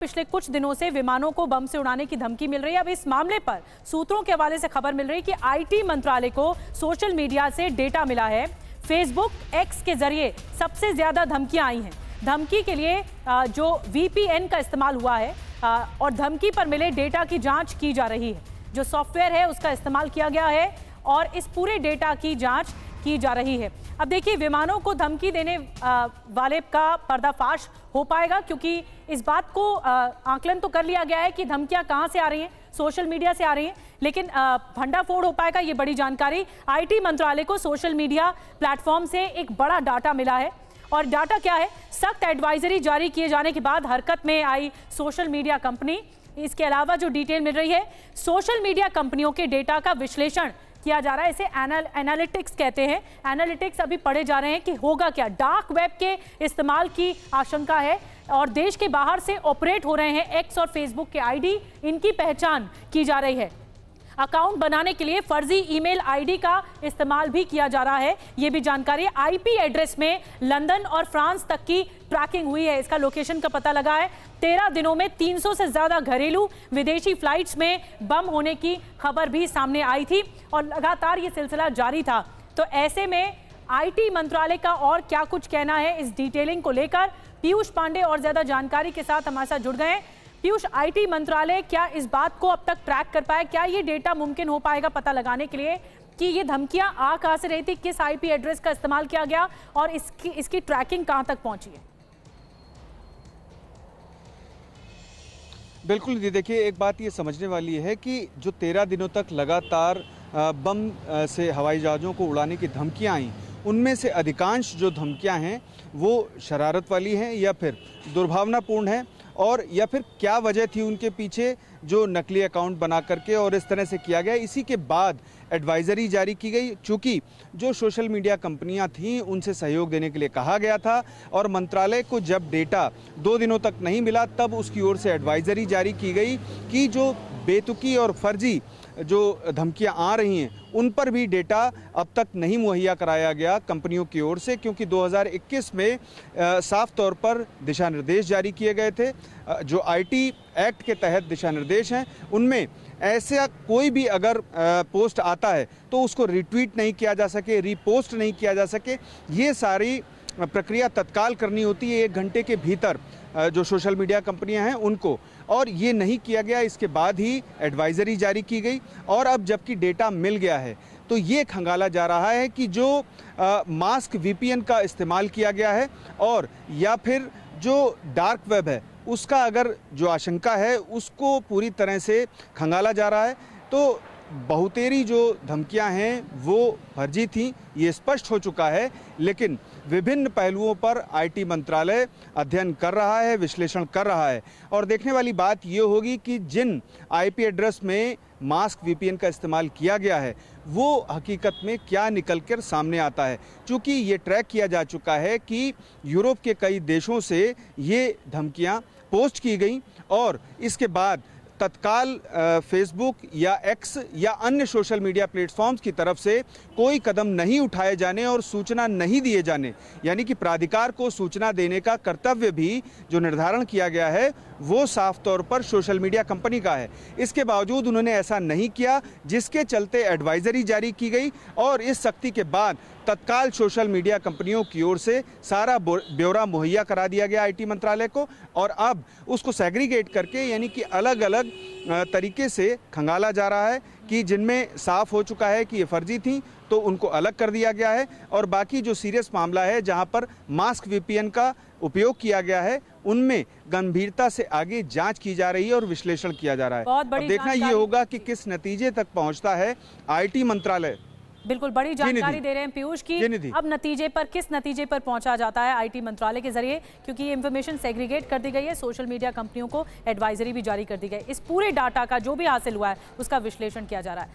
पिछले कुछ दिनों से विमानों को बम से उड़ाने की धमकी मिल रही है। अब इस मामले पर सूत्रों के हवाले से खबर मिल रही है कि आईटी मंत्रालय को सोशल मीडिया से डेटा मिला है। फेसबुक एक्स के जरिए सबसे ज्यादा धमकियां आई हैं। धमकी के लिए जो वीपीएन का इस्तेमाल हुआ है और धमकी पर मिले डेटा की जांच की जा रही है। जो सॉफ्टवेयर है उसका इस्तेमाल किया गया है और इस पूरे डेटा की जांच की जा रही है। अब देखिए, विमानों को धमकी देने वाले का पर्दाफाश हो पाएगा, क्योंकि इस बात को आकलन तो कर लिया गया है कि धमकियां कहां से आ रही हैं, सोशल मीडिया से आ रही हैं, लेकिन भंडाफोड़ हो पाएगा ये बड़ी जानकारी। आईटी मंत्रालय को सोशल मीडिया प्लेटफॉर्म से एक बड़ा डाटा मिला है। और डाटा क्या है? सख्त एडवाइजरी जारी किए जाने के बाद हरकत में आई सोशल मीडिया कंपनी। इसके अलावा जो डिटेल मिल रही है, सोशल मीडिया कंपनियों के डेटा का विश्लेषण किया जा रहा है। इसे एनालिटिक्स कहते हैं। एनालिटिक्स अभी पढ़े जा रहे हैं कि होगा क्या। डार्क वेब के इस्तेमाल की आशंका है और देश के बाहर से ऑपरेट हो रहे हैं एक्स और फेसबुक के आईडी, इनकी पहचान की जा रही है। अकाउंट बनाने के लिए फर्जी ईमेल आईडी का इस्तेमाल भी किया जा रहा है, ये भी जानकारी है। आईपी एड्रेस में लंदन और फ्रांस तक की ट्रैकिंग हुई है, इसका लोकेशन का पता लगा है। 13 दिनों में 300 से ज्यादा घरेलू विदेशी फ्लाइट्स में बम होने की खबर भी सामने आई थी और लगातार ये सिलसिला जारी था। तो ऐसे में आईटी मंत्रालय का और क्या कुछ कहना है इस डिटेलिंग को लेकर, पीयूष पांडे और ज्यादा जानकारी के साथ हमारे साथ जुड़ गए हैं। पीयूष, आईटी मंत्रालय क्या इस बात को अब तक ट्रैक कर पाया? क्या ये डेटा मुमकिन हो पाएगा पता लगाने के लिए कि ये धमकियां आ कहां से रही थी, किस आईपी एड्रेस का इस्तेमाल किया गया और इसकी ट्रैकिंग कहां तक पहुंची है? बिल्कुल जी, देखिए, एक बात ये समझने वाली है कि जो 13 दिनों तक लगातार बम से हवाई जहाज़ों को उड़ाने की धमकियां आई, उनमें से अधिकांश जो धमकियां हैं वो शरारत वाली हैं या फिर दुर्भावनापूर्ण हैं, और या फिर क्या वजह थी उनके पीछे जो नकली अकाउंट बना करके और इस तरह से किया गया। इसी के बाद एडवाइजरी जारी की गई, चूँकि जो सोशल मीडिया कंपनियां थीं उनसे सहयोग देने के लिए कहा गया था और मंत्रालय को जब डेटा 2 दिनों तक नहीं मिला तब उसकी ओर से एडवाइजरी जारी की गई कि जो बेतुकी और फर्जी जो धमकियां आ रही हैं उन पर भी डेटा अब तक नहीं मुहैया कराया गया कंपनियों की ओर से, क्योंकि 2021 में साफ तौर पर दिशा निर्देश जारी किए गए थे। जो आईटी एक्ट के तहत दिशा निर्देश हैं उनमें ऐसा कोई भी अगर पोस्ट आता है तो उसको रिट्वीट नहीं किया जा सके, रीपोस्ट नहीं किया जा सके, ये सारी प्रक्रिया तत्काल करनी होती है 1 घंटे के भीतर जो सोशल मीडिया कंपनियां हैं उनको, और ये नहीं किया गया। इसके बाद ही एडवाइजरी जारी की गई और अब जबकि डेटा मिल गया है तो ये खंगाला जा रहा है कि जो मास्क वीपीएन का इस्तेमाल किया गया है और या फिर जो डार्क वेब है उसका अगर जो आशंका है उसको पूरी तरह से खंगाला जा रहा है। तो बहुतेरी जो धमकियां हैं वो फर्जी थीं, ये स्पष्ट हो चुका है, लेकिन विभिन्न पहलुओं पर आईटी मंत्रालय अध्ययन कर रहा है, विश्लेषण कर रहा है। और देखने वाली बात ये होगी कि जिन आईपी एड्रेस में मास्क वीपीएन का इस्तेमाल किया गया है वो हकीकत में क्या निकल कर सामने आता है। चूँकि ये ट्रैक किया जा चुका है कि यूरोप के कई देशों से ये धमकियाँ पोस्ट की गई और इसके बाद तत्काल फेसबुक या एक्स या अन्य सोशल मीडिया प्लेटफॉर्म्स की तरफ से कोई कदम नहीं उठाए जाने और सूचना नहीं दिए जाने, यानी कि प्राधिकार को सूचना देने का कर्तव्य भी जो निर्धारण किया गया है वो साफ तौर पर सोशल मीडिया कंपनी का है। इसके बावजूद उन्होंने ऐसा नहीं किया, जिसके चलते एडवाइजरी जारी की गई और इस सख्ती के बाद तत्काल सोशल मीडिया कंपनियों की ओर से सारा ब्यौरा मुहैया करा दिया गया आईटी मंत्रालय को, और अब उसको सेग्रीगेट करके यानी कि अलग अलग तरीके से खंगाला जा रहा है कि जिनमें साफ हो चुका है कि ये फर्जी थी तो उनको अलग कर दिया गया है, और बाकी जो सीरियस मामला है जहां पर मास्क वीपीएन का उपयोग किया गया है उनमें गंभीरता से आगे जांच की जा रही है और विश्लेषण किया जा रहा है। अब देखना ये होगा कि किस नतीजे तक पहुंचता है आईटी मंत्रालय। बिल्कुल बड़ी जानकारी दे रहे हैं पीयूष की अब नतीजे पर किस नतीजे पर पहुंचा जाता है आईटी मंत्रालय के जरिए, क्योंकि ये इंफॉर्मेशन सेग्रीगेट कर दी गई है, सोशल मीडिया कंपनियों को एडवाइजरी भी जारी कर दी गई। इस पूरे डाटा का जो भी हासिल हुआ है उसका विश्लेषण किया जा रहा है।